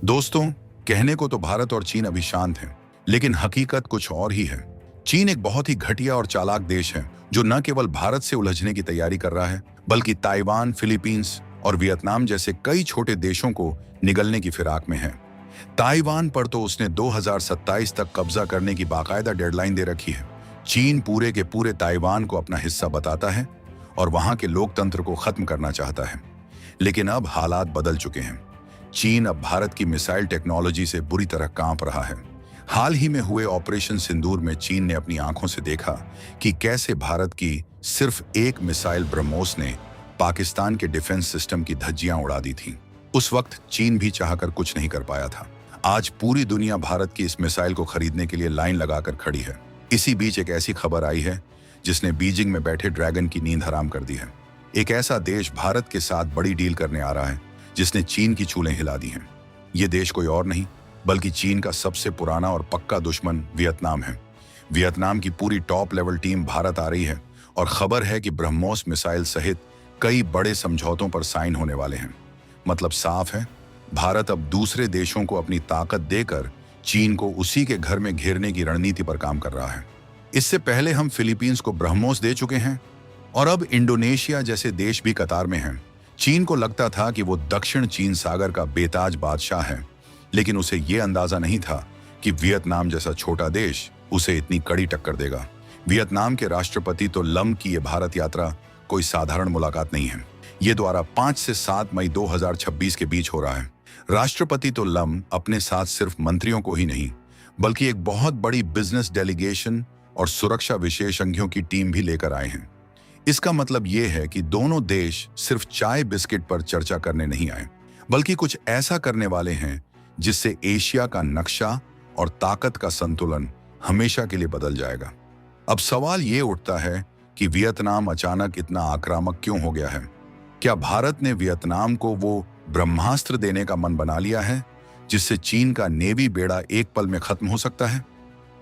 दोस्तों, कहने को तो भारत और चीन अभी शांत हैं, लेकिन हकीकत कुछ और ही है। चीन एक बहुत ही घटिया और चालाक देश है जो न केवल भारत से उलझने की तैयारी कर रहा है, बल्कि ताइवान, फिलीपींस और वियतनाम जैसे कई छोटे देशों को निगलने की फिराक में है। ताइवान पर तो उसने 2027 तक कब्जा करने की बाकायदा डेडलाइन दे रखी है। चीन पूरे के पूरे ताइवान को अपना हिस्सा बताता है और वहां के लोकतंत्र को खत्म करना चाहता है। लेकिन अब हालात बदल चुके हैं। चीन अब भारत की मिसाइल टेक्नोलॉजी से बुरी तरह कांप रहा है। हाल ही में हुए ऑपरेशन सिंदूर में चीन ने अपनी आंखों से देखा कि कैसे भारत की सिर्फ एक मिसाइल ब्रह्मोस ने पाकिस्तान के डिफेंस सिस्टम की धज्जियां उड़ा दी थीं। उस वक्त चीन भी चाहकर कुछ नहीं कर पाया था। आज पूरी दुनिया भारत की इस मिसाइल को खरीदने के लिए लाइन लगाकर खड़ी है। इसी बीच एक ऐसी खबर आई है जिसने बीजिंग में बैठे ड्रैगन की नींद हराम कर दी है। एक ऐसा देश भारत के साथ बड़ी डील करने आ रहा है जिसने चीन की चूलें हिला दी हैं। ये देश कोई और नहीं बल्कि चीन का सबसे पुराना और पक्का दुश्मन वियतनाम है। वियतनाम की पूरी टॉप लेवल टीम भारत आ रही है और खबर है कि ब्रह्मोस मिसाइल सहित कई बड़े समझौतों पर साइन होने वाले हैं। मतलब साफ है, भारत अब दूसरे देशों को अपनी ताकत देकर चीन को उसी के घर में घेरने की रणनीति पर काम कर रहा है। इससे पहले हम फिलीपींस को ब्रह्मोस दे चुके हैं और अब इंडोनेशिया जैसे देश भी कतार में हैं। चीन को लगता था कि वो दक्षिण चीन सागर का बेताज बादशाह है, लेकिन उसे ये अंदाजा नहीं था कि वियतनाम जैसा छोटा देश उसे इतनी कड़ी टक्कर देगा। वियतनाम के राष्ट्रपति तो लम की ये भारत यात्रा कोई साधारण मुलाकात नहीं है। ये द्वारा 5 से 7 मई 2026 के बीच हो रहा है। राष्ट्रपति तो लम अपने साथ सिर्फ मंत्रियों को ही नहीं, बल्कि एक बहुत बड़ी बिजनेस डेलीगेशन और सुरक्षा विशेषज्ञों की टीम भी लेकर आए हैं। इसका मतलब ये है कि दोनों देश सिर्फ चाय बिस्किट पर चर्चा करने नहीं आए, बल्कि कुछ ऐसा करने वाले हैं जिससे एशिया का नक्शा और ताकत का संतुलन हमेशा के लिए बदल जाएगा। अब सवाल ये उठता है कि वियतनाम अचानक इतना आक्रामक क्यों हो गया है? क्या भारत ने वियतनाम को वो ब्रह्मास्त्र देने का मन बना लिया है जिससे चीन का नेवी बेड़ा एक पल में खत्म हो सकता है?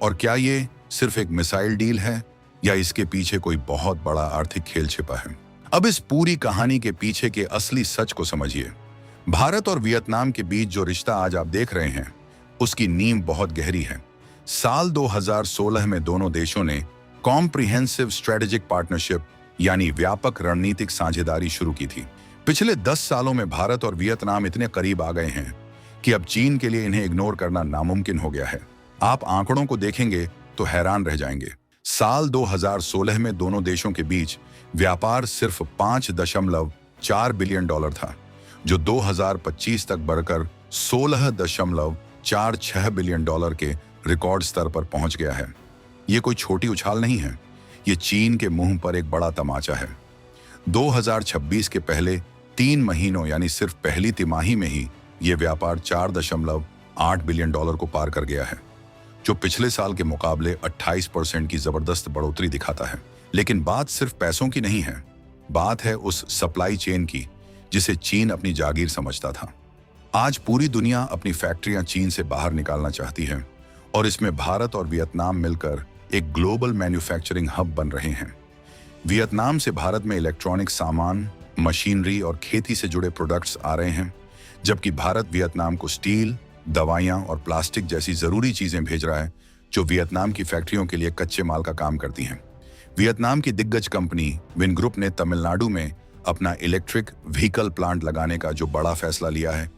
और क्या ये सिर्फ एक मिसाइल डील है या इसके पीछे कोई बहुत बड़ा आर्थिक खेल छिपा है? अब इस पूरी कहानी के पीछे के असली सच को समझिए। भारत और वियतनाम के बीच जो रिश्ता आज आप देख रहे हैं, उसकी नींव बहुत गहरी है। साल 2016 में दोनों देशों ने कॉम्प्रिहेंसिव स्ट्रेटेजिक पार्टनरशिप यानी व्यापक रणनीतिक साझेदारी शुरू की थी। पिछले 10 सालों में भारत और वियतनाम इतने करीब आ गए हैं कि अब चीन के लिए इन्हें इग्नोर करना नामुमकिन हो गया है। आप आंकड़ों को देखेंगे तो हैरान रह जाएंगे। साल 2016 में दोनों देशों के बीच व्यापार सिर्फ $5.4 बिलियन था, जो 2025 तक बढ़कर $16.46 बिलियन के रिकॉर्ड स्तर पर पहुंच गया है। ये कोई छोटी उछाल नहीं है, ये चीन के मुंह पर एक बड़ा तमाचा है। 2026 के पहले 3 महीनों यानी सिर्फ पहली तिमाही में ही ये व्यापार $4.8 बिलियन को पार कर गया है, जो पिछले साल के मुकाबले 28% की जबरदस्त बढ़ोतरी दिखाता है। लेकिन बात सिर्फ पैसों की नहीं है, बात है उस सप्लाई चेन की जिसे चीन अपनी जागीर समझता था। आज पूरी दुनिया अपनी फैक्ट्रियां चीन से बाहर निकालना चाहती है और इसमें भारत और वियतनाम मिलकर एक ग्लोबल मैन्युफैक्चरिंग हब बन रहे हैं। वियतनाम से भारत में इलेक्ट्रॉनिक सामान, मशीनरी और खेती से जुड़े प्रोडक्ट्स आ रहे हैं, जबकि भारत वियतनाम को स्टील, दवाइयां और प्लास्टिक जैसी जरूरी चीजें भेज रहा है जो वियतनाम की फैक्ट्रियों के लिए कच्चे माल का काम करती हैं। वियतनाम की दिग्गज कंपनी विन ग्रुप ने तमिलनाडु में अपना इलेक्ट्रिक व्हीकल प्लांट लगाने का जो बड़ा फैसला लिया है,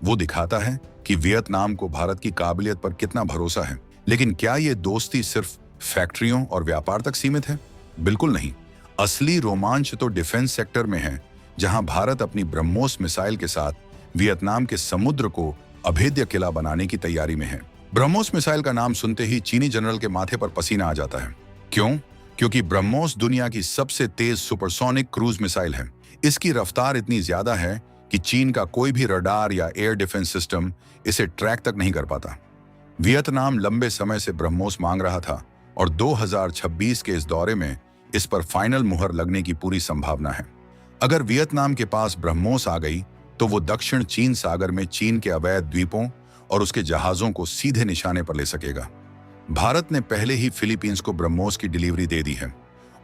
वो दिखाता है कि वियतनाम को भारत की काबिलियत पर कितना भरोसा है। लेकिन क्या ये दोस्ती सिर्फ फैक्ट्रियों और व्यापार तक सीमित है? बिल्कुल नहीं। असली रोमांच तो डिफेंस सेक्टर में है, जहां भारत अपनी ब्रह्मोस मिसाइल के साथ वियतनाम के समुद्र को अभेद्य किला बनाने की तैयारी में है। ब्रह्मोस मिसाइल का नाम सुनते ही चीनी जनरल के माथे पर पसीना आ जाता है। क्यों? क्योंकि ब्रह्मोस दुनिया की सबसे तेज सुपरसोनिक क्रूज मिसाइल है। इसकी रफ्तार इतनी ज्यादा है कि चीन का कोई भी रडार या एयर डिफेंस सिस्टम इसे ट्रैक तक नहीं कर पाता। वियतनाम लंबे समय से ब्रह्मोस मांग रहा था और 2026 के इस दौरे में इस पर फाइनल मुहर लगने की पूरी संभावना है। अगर वियतनाम के पास ब्रह्मोस आ गई तो वो दक्षिण चीन सागर में चीन के अवैध द्वीपों और उसके जहाजों को सीधे निशाने पर ले सकेगा। भारत ने पहले ही फिलीपींस को ब्रह्मोस की डिलीवरी दे दी है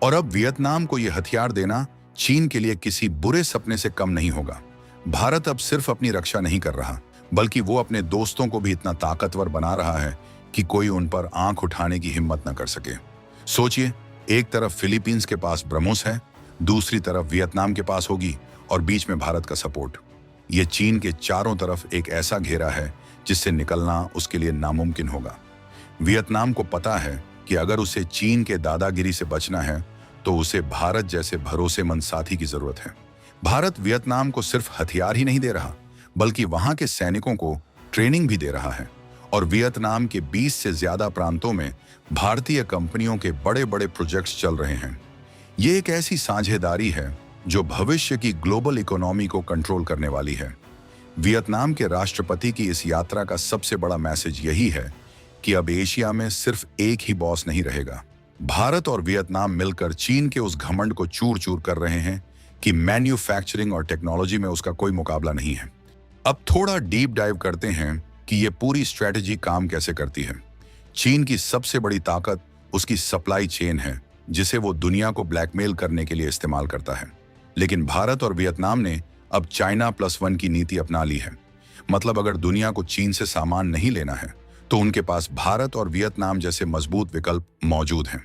और अब वियतनाम को यह हथियार देना चीन के लिए किसी बुरे सपने से कम नहीं होगा। भारत अब सिर्फ अपनी रक्षा नहीं कर रहा, बल्कि वो अपने दोस्तों को भी इतना ताकतवर बना रहा है कि कोई उन पर आंख उठाने की हिम्मत न कर सके। सोचिए, एक तरफ फिलीपींस के पास ब्रह्मोस है, दूसरी तरफ वियतनाम के पास होगी और बीच में भारत का सपोर्ट। ये चीन के चारों तरफ एक ऐसा घेरा है जिससे निकलना उसके लिए नामुमकिन होगा। वियतनाम को पता है कि अगर उसे चीन के दादागिरी से बचना है तो उसे भारत जैसे भरोसेमंद साथी की जरूरत है। भारत वियतनाम को सिर्फ हथियार ही नहीं दे रहा, बल्कि वहां के सैनिकों को ट्रेनिंग भी दे रहा है और वियतनाम के 20 से ज्यादा प्रांतों में भारतीय कंपनियों के बड़े बड़े प्रोजेक्ट्स चल रहे हैं। ये एक ऐसी साझेदारी है जो भविष्य की ग्लोबल इकोनॉमी को कंट्रोल करने वाली है। वियतनाम के राष्ट्रपति की इस यात्रा का सबसे बड़ा मैसेज यही है कि अब एशिया में सिर्फ एक ही बॉस नहीं रहेगा। भारत और वियतनाम मिलकर चीन के उस घमंड को चूर चूर कर रहे हैं कि मैन्युफैक्चरिंग और टेक्नोलॉजी में उसका कोई मुकाबला नहीं है। अब थोड़ा डीप डाइव करते हैं कि ये पूरी स्ट्रेटेजी काम कैसे करती है। चीन की सबसे बड़ी ताकत उसकी सप्लाई चेन है, जिसे वो दुनिया को ब्लैकमेल करने के लिए इस्तेमाल करता है। लेकिन भारत और वियतनाम ने अब चाइना +1 की नीति अपना ली है। मतलब अगर दुनिया को चीन से सामान नहीं लेना है तो उनके पास भारत और वियतनाम जैसे मजबूत विकल्प मौजूद हैं।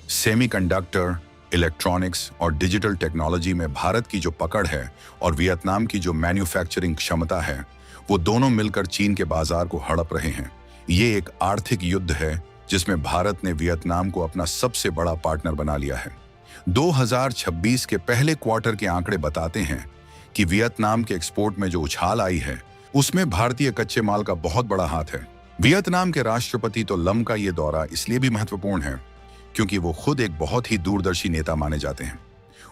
सेमीकंडक्टर, इलेक्ट्रॉनिक्स और डिजिटल टेक्नोलॉजी में भारत की जो पकड़ है और वियतनाम की जो मैन्युफैक्चरिंग क्षमता है, वो दोनों मिलकर चीन के बाजार को हड़प रहे हैं। ये एक आर्थिक युद्ध है जिसमें भारत ने वियतनाम को अपना सबसे बड़ा पार्टनर बना लिया है। 2026 के पहले क्वार्टर के आंकड़े बताते हैं कि वियतनाम के एक्सपोर्ट में जो उछाल आई है उसमें भारतीय कच्चे माल का बहुत बड़ा हाथ है। वियतनाम के राष्ट्रपति तो लम का ये दौरा इसलिए भी महत्वपूर्ण है क्योंकि वो खुद एक बहुत ही दूरदर्शी नेता माने जाते हैं।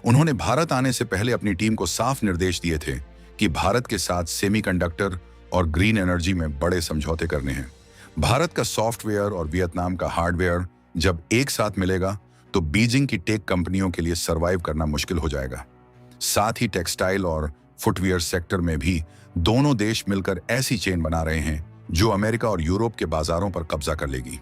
उन्होंने भारत आने से पहले अपनी टीम को साफ निर्देश दिए थे कि भारत के साथ सेमीकंडक्टर और ग्रीन एनर्जी में बड़े समझौते करने हैं। भारत का सॉफ्टवेयर और वियतनाम का हार्डवेयर जब एक साथ मिलेगा तो बीजिंग की टेक कंपनियों के लिए सरवाइव करना मुश्किल हो जाएगा। साथ ही टेक्सटाइल और फुटवियर सेक्टर में भी दोनों देश मिलकर ऐसी चेन बना रहे हैं जो अमेरिका और यूरोप के बाजारों पर कब्जा कर लेगी।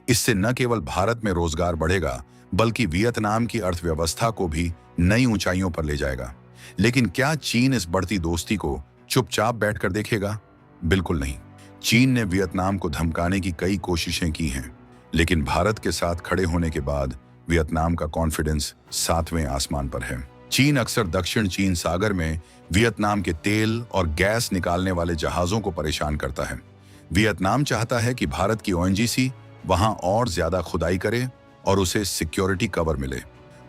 इससे न केवल भारत में रोजगार बढ़ेगा, बल्कि वियतनाम की अर्थव्यवस्था को भी नई ऊंचाइयों पर ले जाएगा। लेकिन क्या चीन इस बढ़ती दोस्ती को चुपचाप बैठकर देखेगा? बिल्कुल नहीं। चीन ने वियतनाम को धमकाने की कई कोशिशें की हैं, लेकिन भारत के साथ खड़े होने के बाद वियतनाम का कॉन्फिडेंस 7वें आसमान पर है। चीन अक्सर दक्षिण चीन सागर में वियतनाम के तेल और गैस निकालने वाले जहाजों को परेशान करता है। वियतनाम चाहता है कि भारत की ओएनजीसी वहां और ज्यादा खुदाई करे और उसे सिक्योरिटी कवर मिले।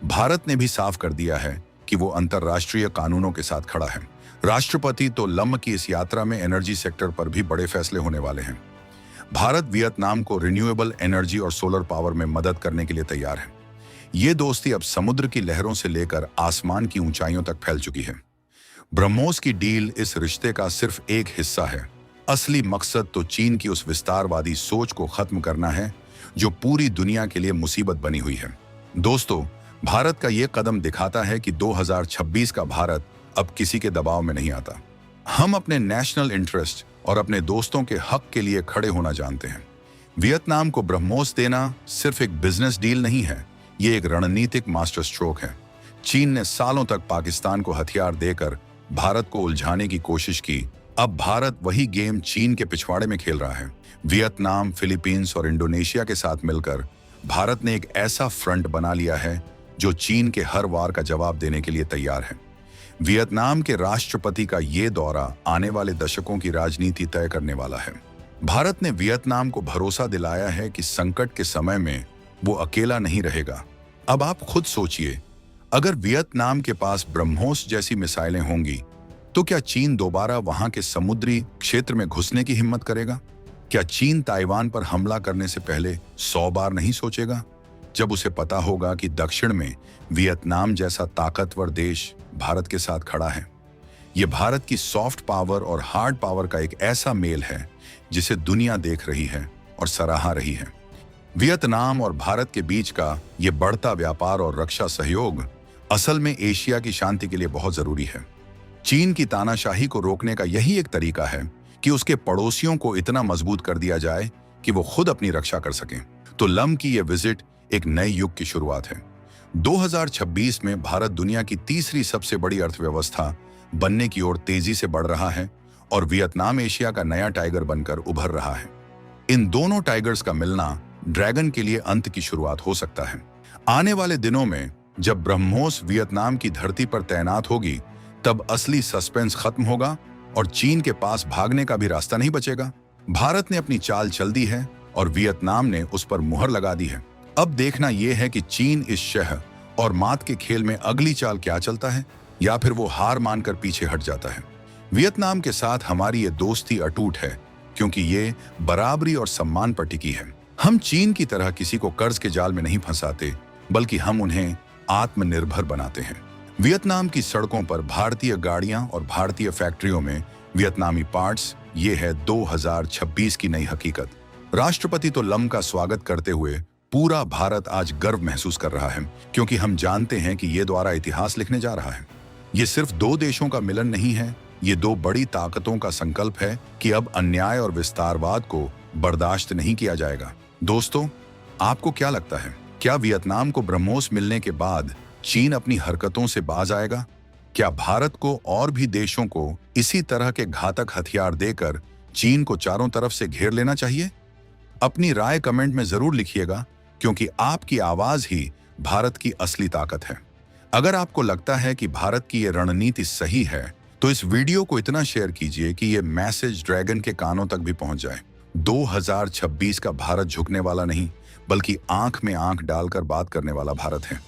भारत ने भी साफ कर दिया है कि वो अंतर्राष्ट्रीय कानूनों के साथ खड़ा है। राष्ट्रपति तो लम की इस यात्रा में एनर्जी सेक्टर पर भी बड़े फैसले होने वाले हैं। भारत वियतनाम को रिन्यूएबल एनर्जी और सोलर पावर में मदद करने के लिए तैयार है। ये दोस्ती अब समुद्र की लहरों से लेकर आसमान की ऊंचाइयों तक फैल चुकी है। ब्रह्मोस की डील इस रिश्ते का सिर्फ एक हिस्सा है। असली मकसद तो चीन की उस विस्तारवादी सोच को खत्म करना है जो पूरी दुनिया के लिए मुसीबत बनी हुई है। दोस्तों, भारत का ये कदम दिखाता है कि 2026 का भारत अब किसी के दबाव में नहीं आता। हम अपने नेशनल इंटरेस्ट और अपने दोस्तों के हक के लिए खड़े होना जानते हैं। वियतनाम को ब्रह्मोस देना सिर्फ एक बिजनेस डील नहीं है, ये एक रणनीतिक मास्टर स्ट्रोक है। चीन ने सालों तक पाकिस्तान को हथियार देकर भारत को उलझाने की कोशिश की। अब भारत वही गेम चीन के पिछवाड़े में खेल रहा है। वियतनाम, फिलीपींस और इंडोनेशिया के साथ मिलकर भारत ने एक ऐसा फ्रंट बना लिया है जो चीन के हर वार का जवाब देने के लिए तैयार है। वियतनाम के राष्ट्रपति का ये दौरा आने वाले दशकों की राजनीति तय करने वाला है। भारत ने वियतनाम को भरोसा दिलाया है कि संकट के समय में वो अकेला नहीं रहेगा। अब आप खुद सोचिए, अगर वियतनाम के पास ब्रह्मोस जैसी मिसाइलें होंगी तो क्या चीन दोबारा वहां के समुद्री क्षेत्र में घुसने की हिम्मत करेगा? क्या चीन ताइवान पर हमला करने से पहले 100 बार नहीं सोचेगा जब उसे पता होगा कि दक्षिण में वियतनाम जैसा ताकतवर देश भारत के साथ खड़ा है? यह भारत की सॉफ्ट पावर और हार्ड पावर का एक ऐसा मेल है जिसे दुनिया देख रही है और सराहा रही है। वियतनाम और भारत के बीच का यह बढ़ता व्यापार और रक्षा सहयोग असल में एशिया की शांति के लिए बहुत जरूरी है। चीन की तानाशाही को रोकने का यही एक तरीका है कि उसके पड़ोसियों को इतना मजबूत कर दिया जाए कि वो खुद अपनी रक्षा कर सकें। तो लम की यह विजिट एक नए युग की शुरुआत है। 2026 में भारत दुनिया की तीसरी सबसे बड़ी अर्थव्यवस्था बनने की ओर तेजी से बढ़ रहा है और वियतनाम एशिया का नया टाइगर बनकर उभर रहा है। इन दोनों टाइगर्स का मिलना ड्रैगन के लिए अंत की शुरुआत हो सकता है। आने वाले दिनों में जब ब्रह्मोस वियतनाम की धरती पर तैनात होगी, तब असली सस्पेंस खत्म होगा और चीन के पास भागने का भी रास्ता नहीं बचेगा। भारत ने अपनी चाल चल दी है और वियतनाम ने उस पर मुहर लगा दी है। अब देखना यह है कि चीन इस शह और मात के खेल में अगली चाल क्या चलता है, या फिर वो हार मानकर पीछे हट जाता है। वियतनाम के साथ हमारी ये दोस्ती अटूट है, क्योंकि ये बराबरी और सम्मान पर टिकी है। हम चीन की तरह किसी को कर्ज के जाल में नहीं फंसाते, बल्कि हम उन्हें आत्मनिर्भर बनाते हैं। वियतनाम की सड़कों पर भारतीय गाड़ियां और भारतीय फैक्ट्रियों में वियतनामी पार्ट्स, ये है 2026 की नई हकीकत। राष्ट्रपति तो लम का स्वागत करते हुए पूरा भारत आज गर्व महसूस कर रहा है, क्योंकि हम जानते हैं कि ये द्वारा इतिहास लिखने जा रहा है। ये सिर्फ दो देशों का मिलन नहीं है, ये दो बड़ी ताकतों का संकल्प है कि अब अन्याय और विस्तारवाद को बर्दाश्त नहीं किया जाएगा। दोस्तों, आपको क्या लगता है, क्या वियतनाम को ब्रह्मोस मिलने के बाद चीन अपनी हरकतों से बाज आएगा? क्या भारत को और भी देशों को इसी तरह के घातक हथियार देकर चीन को चारों तरफ से घेर लेना चाहिए? अपनी राय कमेंट में जरूर लिखिएगा, क्योंकि आपकी आवाज ही भारत की असली ताकत है। अगर आपको लगता है कि भारत की ये रणनीति सही है, तो इस वीडियो को इतना शेयर कीजिए कि ये मैसेज ड्रैगन के कानों तक भी पहुंच जाए। 2026 का भारत झुकने वाला नहीं, बल्कि आंख में आंख डालकर बात करने वाला भारत है।